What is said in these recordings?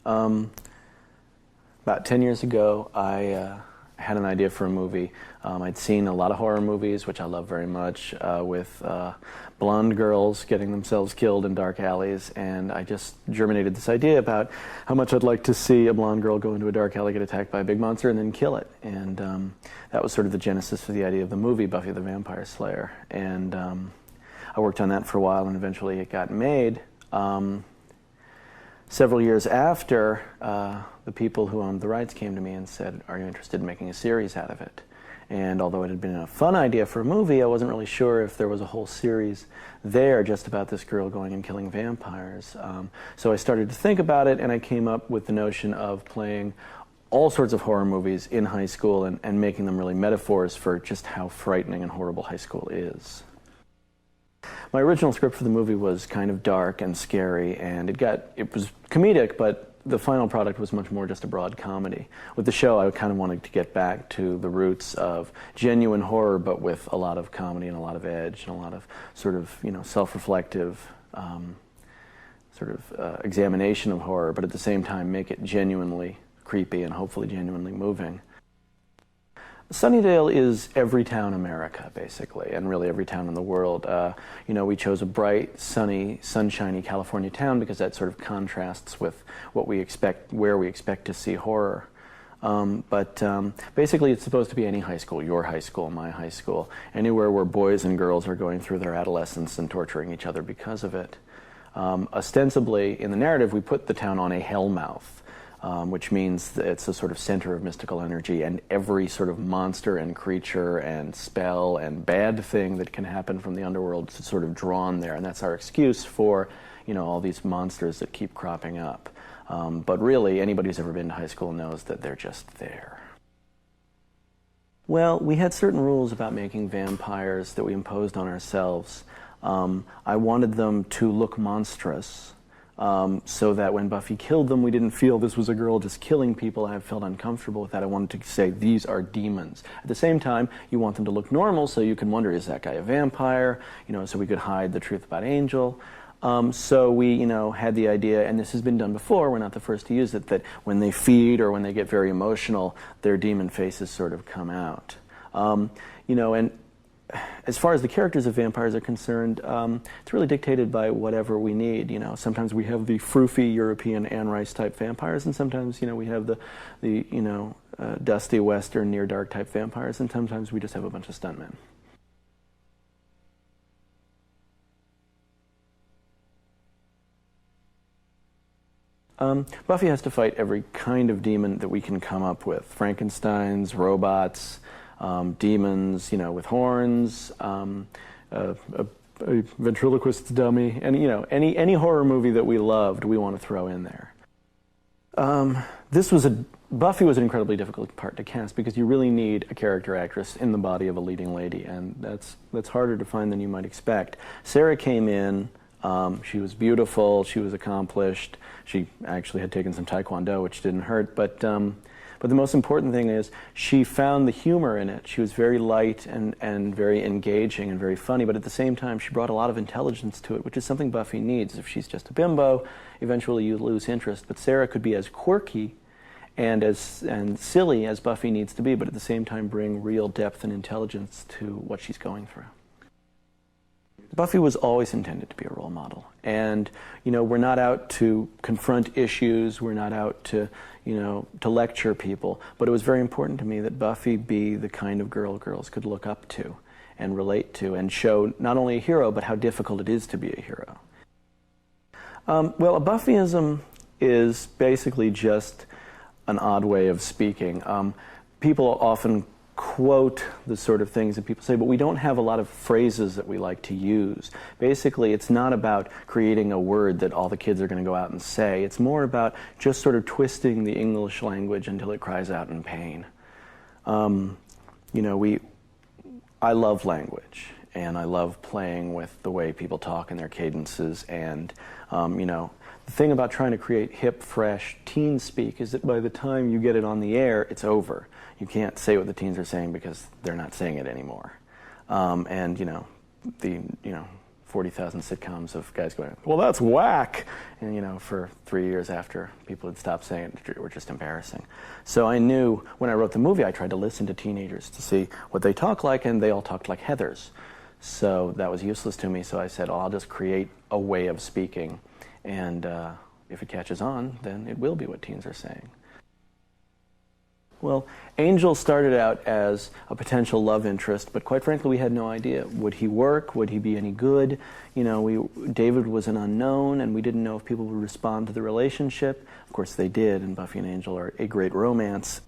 About 10 years ago, I had an idea for a movie. I'd seen a lot of horror movies, which I love very much, with blonde girls getting themselves killed in dark alleys, and I just germinated this idea about how much I'd like to see a blonde girl go into a dark alley, get attacked by a big monster, and then kill it. And that was sort of the genesis for the idea of the movie, Buffy the Vampire Slayer. And I worked on that for a while, and eventually it got made. Several years after, the people who owned the rights came to me and said, "Are you interested in making a series out of it?" And although it had been a fun idea for a movie, I wasn't really sure if there was a whole series there just about this girl going and killing vampires. So I started to think about it, and I came up with the notion of playing all sorts of horror movies in high school and making them really metaphors for just how frightening and horrible high school is. My original script for the movie was kind of dark and scary, and it was comedic, but the final product was much more just a broad comedy. With the show, I kind of wanted to get back to the roots of genuine horror, but with a lot of comedy and a lot of edge and a lot of sort of, self-reflective examination of horror, but at the same time make it genuinely creepy and hopefully genuinely moving. Sunnydale is every town in America, basically, and really every town in the world. We chose a bright, sunny, sunshiny California town because that sort of contrasts with what we expect, where we expect to see horror. But basically it's supposed to be any high school, your high school, my high school, anywhere where boys and girls are going through their adolescence and torturing each other because of it. Ostensibly, in the narrative, we put the town on a hellmouth. Which means that it's a sort of center of mystical energy, and every sort of monster and creature and spell and bad thing that can happen from the underworld is sort of drawn there, and that's our excuse for, all these monsters that keep cropping up. But really, anybody who's ever been to high school knows that they're just there. Well, we had certain rules about making vampires that we imposed on ourselves. I wanted them to look monstrous. So that when Buffy killed them, we didn't feel this was a girl just killing people. I felt uncomfortable with that. I wanted to say, these are demons. At the same time, you want them to look normal, so you can wonder, is that guy a vampire? So we could hide the truth about Angel. So we, had the idea, and this has been done before, we're not the first to use it, that when they feed or when they get very emotional, their demon faces sort of come out. And as far as the characters of vampires are concerned, it's really dictated by whatever we need. Sometimes we have the froofy European Anne Rice type vampires, and sometimes we have the dusty Western near dark type vampires, and sometimes we just have a bunch of stuntmen. Buffy has to fight every kind of demon that we can come up with: Frankensteins, robots. Demons, with horns, a ventriloquist's dummy, and any horror movie that we loved, we want to throw in there. Buffy was an incredibly difficult part to cast because you really need a character actress in the body of a leading lady, and that's harder to find than you might expect. Sarah came in. She was beautiful. She was accomplished. She actually had taken some Taekwondo, which didn't hurt, but the most important thing is she found the humor in it. She was very light and very engaging and very funny, but at the same time she brought a lot of intelligence to it, which is something Buffy needs. If she's just a bimbo, eventually you lose interest. But Sarah could be as quirky and silly as Buffy needs to be, but at the same time bring real depth and intelligence to what she's going through. Buffy was always intended to be a role model, and we're not out to confront issues, we're not out to lecture people, but it was very important to me that Buffy be the kind of girl girls could look up to and relate to and show not only a hero but how difficult it is to be a hero. Well, a Buffyism is basically just an odd way of speaking. People often quote the sort of things that people say, but we don't have a lot of phrases that we like to use. Basically, it's not about creating a word that all the kids are going to go out and say. It's more about just sort of twisting the English language until it cries out in pain. I love language, and I love playing with the way people talk and their cadences, and the thing about trying to create hip, fresh teen speak is that by the time you get it on the air, it's over. You can't say what the teens are saying because they're not saying it anymore. 40,000 sitcoms of guys going, well, that's whack. And, you know, for 3 years after people had stopped saying it, were just embarrassing. So I knew when I wrote the movie, I tried to listen to teenagers to see what they talk like, and they all talked like Heathers. So that was useless to me, so I said, oh, I'll just create a way of speaking, and if it catches on, then it will be what teens are saying. Well, Angel started out as a potential love interest, but quite frankly, we had no idea. Would he work? Would he be any good? You know, David was an unknown, and we didn't know if people would respond to the relationship. Of course, they did, and Buffy and Angel are a great romance.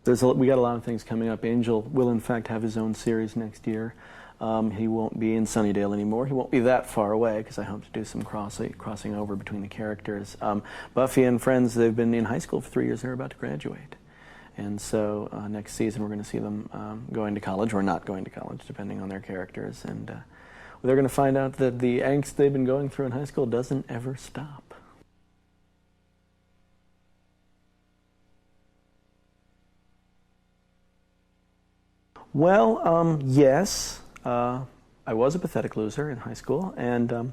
We got a lot of things coming up. Angel will, in fact, have his own series next year. He won't be in Sunnydale anymore. He won't be that far away because I hope to do some crossing over between the characters. Buffy and friends, they've been in high school for 3 years. They're about to graduate. And so next season we're going to see them going to college or not going to college, depending on their characters. And they're going to find out that the angst they've been going through in high school doesn't ever stop. Well, yes. I was a pathetic loser in high school, and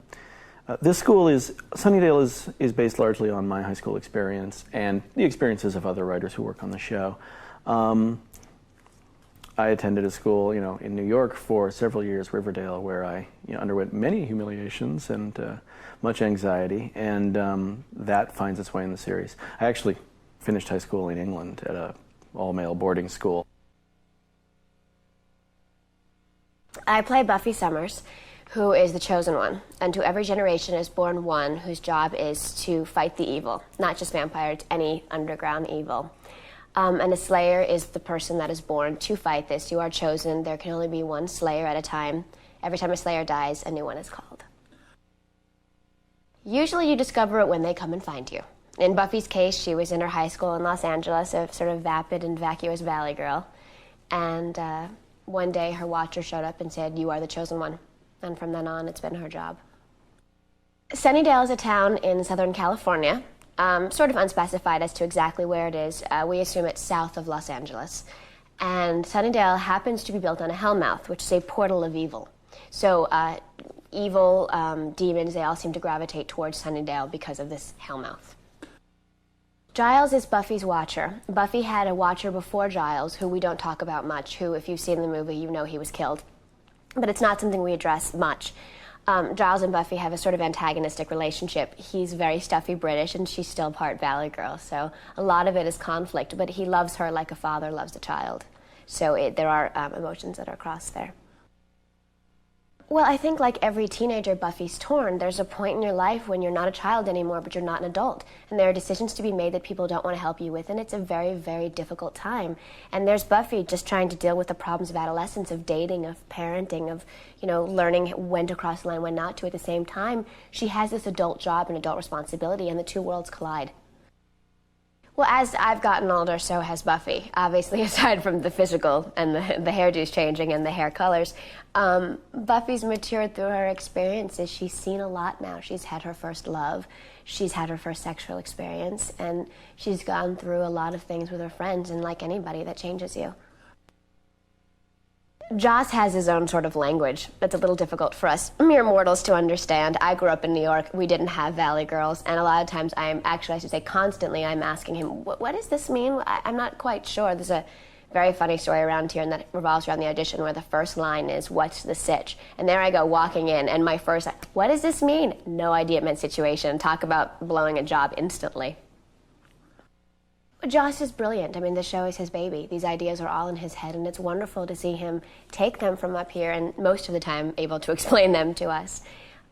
this school Sunnydale is based largely on my high school experience and the experiences of other writers who work on the show. I attended a school, you know, in New York for several years, Riverdale, where I underwent many humiliations and much anxiety, and that finds its way in the series. I actually finished high school in England at a all-male boarding school. I play Buffy Summers, who is the chosen one, and to every generation is born one whose job is to fight the evil, not just vampires, any underground evil. And a slayer is the person that is born to fight this. You are chosen. There can only be one slayer at a time. Every time a slayer dies, a new one is called. Usually you discover it when they come and find you. In Buffy's case, she was in her high school in Los Angeles, a sort of vapid and vacuous valley girl, and one day her watcher showed up and said, you are the chosen one. And from then on, it's been her job. Sunnydale is a town in Southern California, sort of unspecified as to exactly where it is. We assume it's south of Los Angeles. And Sunnydale happens to be built on a hellmouth, which is a portal of evil. So evil demons, they all seem to gravitate towards Sunnydale because of this hellmouth. Giles is Buffy's watcher. Buffy had a watcher before Giles, who we don't talk about much, who, if you've seen the movie, you know he was killed. But it's not something we address much. Giles and Buffy have a sort of antagonistic relationship. He's very stuffy British, and she's still part Valley Girl, so a lot of it is conflict, but he loves her like a father loves a child. So there are emotions that are crossed there. Well, I think like every teenager, Buffy's torn. There's a point in your life when you're not a child anymore, but you're not an adult. And there are decisions to be made that people don't want to help you with, and it's a very, very difficult time. And there's Buffy just trying to deal with the problems of adolescence, of dating, of parenting, of, you know, learning when to cross the line, when not to. At the same time, she has this adult job and adult responsibility, and the two worlds collide. Well, as I've gotten older, so has Buffy. Obviously, aside from the physical and the hairdos changing and the hair colors, Buffy's matured through her experiences. She's seen a lot now. She's had her first love. She's had her first sexual experience. And she's gone through a lot of things with her friends, and like anybody, that changes you. Joss has his own sort of language that's a little difficult for us mere mortals to understand. I grew up in New York. We didn't have Valley Girls, and a lot of times I should say constantly, I'm asking him, what does this mean? I'm not quite sure. There's a very funny story around here, and that revolves around the audition, where the first line is, what's the sitch? And there I go walking in, and my first, what does this mean? No idea it meant situation. Talk about blowing a job instantly. Joss is brilliant. I mean, the show is his baby. These ideas are all in his head, and it's wonderful to see him take them from up here and most of the time able to explain them to us.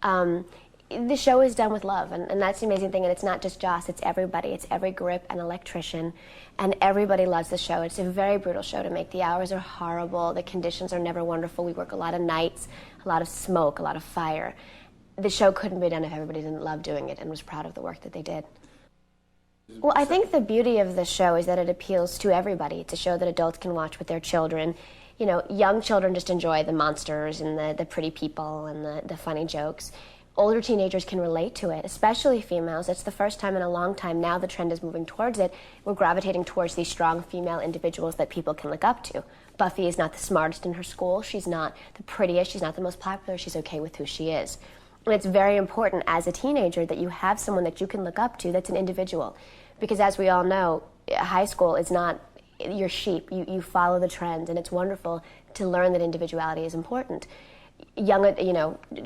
The show is done with love, and that's the amazing thing, and it's not just Joss, it's everybody. It's every grip and electrician, and everybody loves the show. It's a very brutal show to make. The hours are horrible. The conditions are never wonderful. We work a lot of nights, a lot of smoke, a lot of fire. The show couldn't be done if everybody didn't love doing it and was proud of the work that they did. Well, I think the beauty of the show is that it appeals to everybody. It's a show that adults can watch with their children. You know, young children just enjoy the monsters and the pretty people and the funny jokes. older teenagers can relate to it, especially females. It's the first time in a long time, now the trend is moving towards it. We're gravitating towards these strong female individuals that people can look up to. Buffy is not the smartest in her school. She's not the prettiest. She's not the most popular. She's okay with who she is. And it's very important as a teenager that you have someone that you can look up to that's an individual. Because as we all know, high school is not your sheep. You follow the trends, and it's wonderful to learn that individuality is important. Young,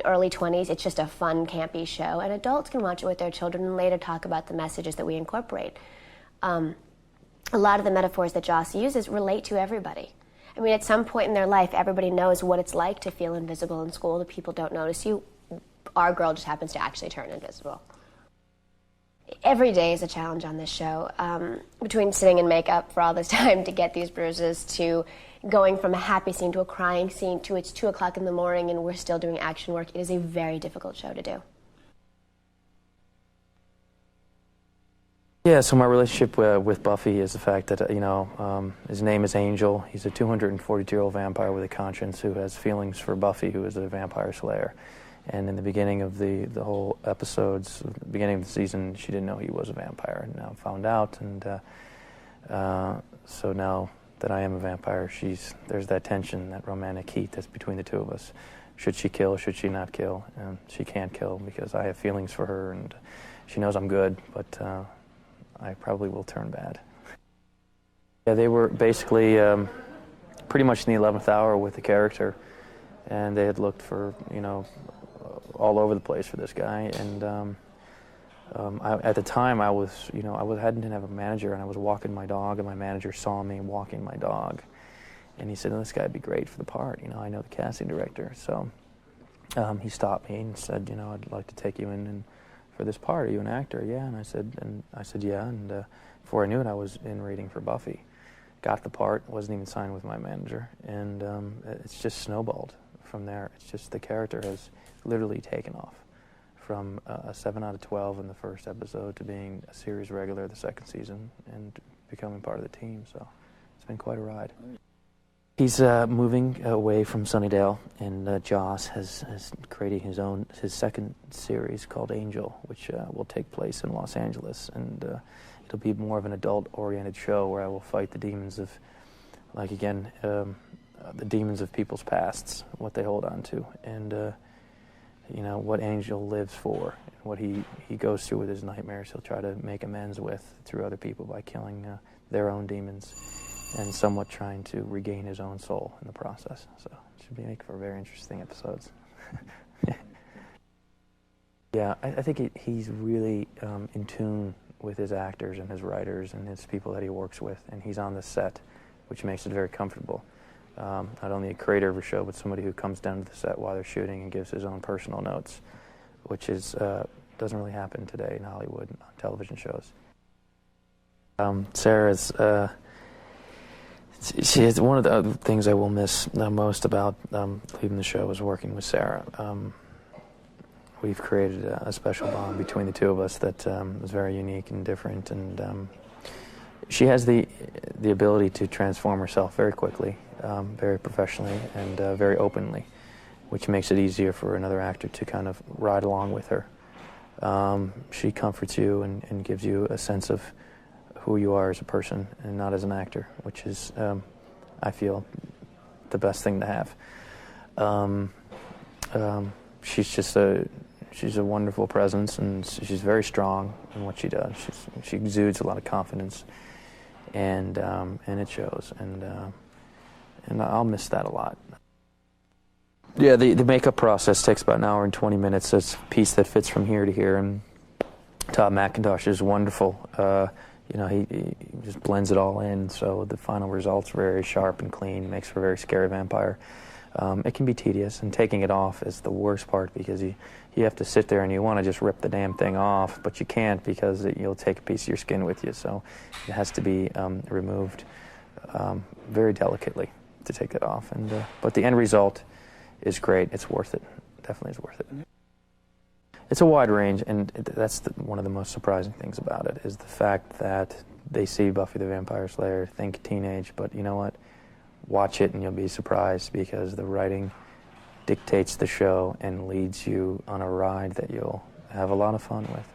early 20s, it's just a fun, campy show, and adults can watch it with their children and later talk about the messages that we incorporate. A lot of the metaphors that Joss uses relate to everybody. I mean, at some point in their life, everybody knows what it's like to feel invisible in school. The people don't notice you. Our girl just happens to actually turn invisible. Every day is a challenge on this show. Between sitting in makeup for all this time to get these bruises, to going from a happy scene to a crying scene, to it's 2 o'clock in the morning and we're still doing action work, it is a very difficult show to do. Yeah, so my relationship with Buffy is the fact that, his name is Angel. He's a 242-year-old vampire with a conscience who has feelings for Buffy, who is a vampire slayer. And in the beginning of the whole episodes, the beginning of the season, she didn't know he was a vampire, and now found out. And so now that I am a vampire, there's that tension, that romantic heat that's between the two of us. Should she kill? Should she not kill? And she can't kill because I have feelings for her, and she knows I'm good, but I probably will turn bad. Yeah, they were basically pretty much in the 11th hour with the character, and they had looked for, all over the place for this guy, and at the time I didn't have a manager, and I was walking my dog, and my manager saw me walking my dog, and he said, "This guy'd be great for the part. I know the casting director." So he stopped me and said, "I'd like to take you in and for this part. Are you an actor?" "Yeah." And I said, "Yeah." And before I knew it, I was in reading for Buffy. Got the part. Wasn't even signed with my manager, and it's just snowballed from there. It's just the character has literally taken off from a 7 out of 12 in the first episode to being a series regular the second season and becoming part of the team. So it's been quite a ride. He's moving away from Sunnydale, and Joss has created his second series called Angel, which will take place in Los Angeles, and it'll be more of an adult-oriented show where I will fight the demons of, the demons of people's pasts, what they hold on to, and what Angel lives for, and what he goes through with his nightmares. He'll try to make amends with through other people by killing their own demons, and somewhat trying to regain his own soul in the process. So it should make for very interesting episodes. Yeah, I think he's really in tune with his actors and his writers and his people that he works with, and he's on the set, which makes it very comfortable. Not only a creator of a show, but somebody who comes down to the set while they're shooting and gives his own personal notes, which doesn't really happen today in Hollywood on television shows. Sarah's she is one of the things I will miss most about leaving the show is working with Sarah. We've created a special bond between the two of us that is very unique and different, and she has the ability to transform herself very quickly, very professionally, and very openly, which makes it easier for another actor to kind of ride along with her. She comforts you and gives you a sense of who you are as a person and not as an actor, which is, I feel, the best thing to have. She's a wonderful presence, and she's very strong in what she does. She exudes a lot of confidence, and it shows, and I'll miss that a lot. Yeah, the makeup process takes about an hour and 20 minutes. It's a piece that fits from here to here, and Todd McIntosh is wonderful. He just blends it all in, so the final result's very sharp and clean, makes for a very scary vampire. It can be tedious, and taking it off is the worst part, because you have to sit there and you want to just rip the damn thing off, but you can't, because you'll take a piece of your skin with you, so it has to be removed very delicately to take it off. But the end result is great. It's worth it. Definitely is worth it. It's a wide range, and that's one of the most surprising things about it, is the fact that they see Buffy the Vampire Slayer, think teenage, but you know what? Watch it and you'll be surprised, because the writing dictates the show and leads you on a ride that you'll have a lot of fun with.